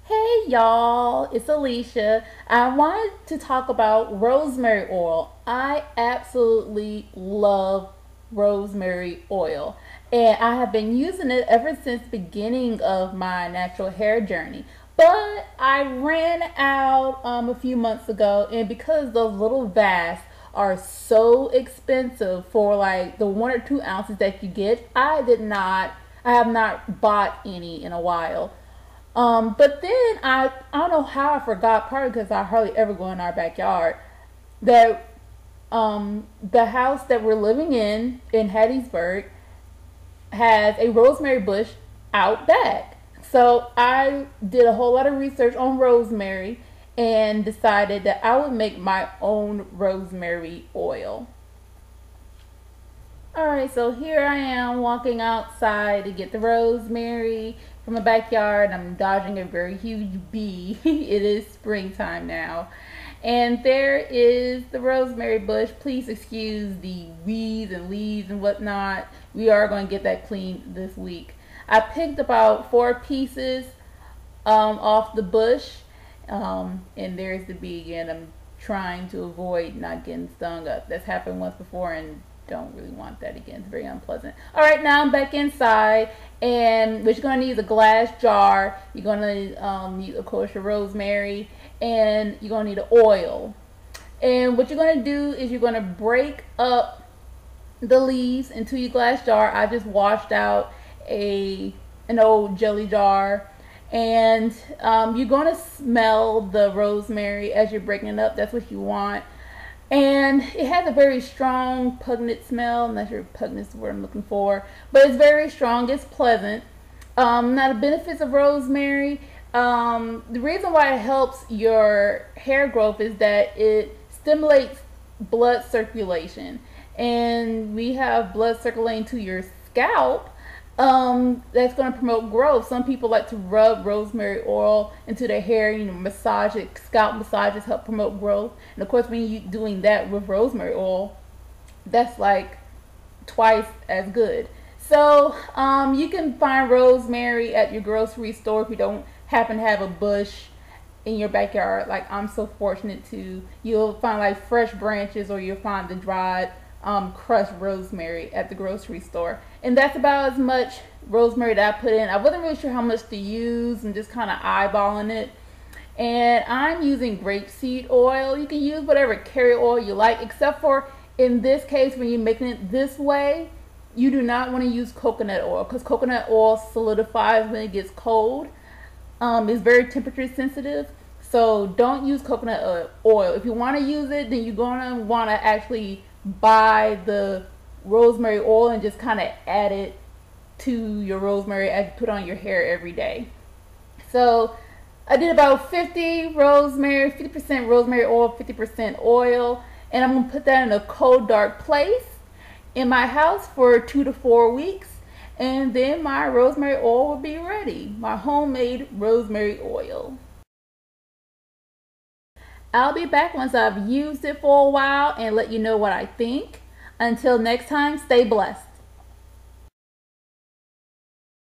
Hey y'all, it's Alicia. I wanted to talk about rosemary oil. I absolutely love rosemary oil, and I have been using it ever since the beginning of my natural hair journey. But I ran out a few months ago, and because those little vats are so expensive for like the 1 or 2 ounces that you get, I have not bought any in a while. But then I don't know how I forgot, probably because I hardly ever go in our backyard, that the house that we're living in Hattiesburg has a rosemary bush out back. So I did a whole lot of research on rosemary and decided that I would make my own rosemary oil. Alright, so here I am walking outside to get the rosemary from the backyard. I'm dodging a very huge bee. It is springtime now. And there is the rosemary bush. Please excuse the weeds and leaves and whatnot. We are going to get that cleaned this week. I picked about 4 pieces off the bush. And there's the bee again. I'm trying to avoid not getting stung up. That's happened once before and don't really want that again. It's very unpleasant. All right, now I'm back inside, and what you're going to need is a glass jar. You're going to need, of course, your rosemary, and you're going to need an oil. And what you're going to do is you're going to break up the leaves into your glass jar. I just washed out an old jelly jar, and you're going to smell the rosemary as you're breaking it up. That's what you want. And it has a very strong pungent smell. I'm not sure if pungent is the word I'm looking for, but it's very strong. It's pleasant. Now the benefits of rosemary, the reason why it helps your hair growth is that it stimulates blood circulation, and we have blood circulating to your scalp. That's going to promote growth. Some people like to rub rosemary oil into their hair, massage it. Scalp massages help promote growth. And of course, when you're doing that with rosemary oil, that's like twice as good. So you can find rosemary at your grocery store if you don't happen to have a bush in your backyard. Like I'm so fortunate to. You'll find like fresh branches, or you'll find the dried crushed rosemary at the grocery store. And that's about as much rosemary that I put in. I wasn't really sure how much to use and just kind of eyeballing it. And I'm using grapeseed oil. You can use whatever carrier oil you like, except for in this case, when you're making it this way, you do not want to use coconut oil, because coconut oil solidifies when it gets cold. It's very temperature sensitive. So don't use coconut oil. If you want to use it, then you're going to want to actually buy the rosemary oil and just kind of add it to your rosemary as you put on your hair every day. So I did about 50% rosemary oil, 50% oil, and I'm going to put that in a cold, dark place in my house for 2 to 4 weeks, and then my rosemary oil will be ready. My homemade rosemary oil. I'll be back once I've used it for a while and let you know what I think. Until next time, stay blessed.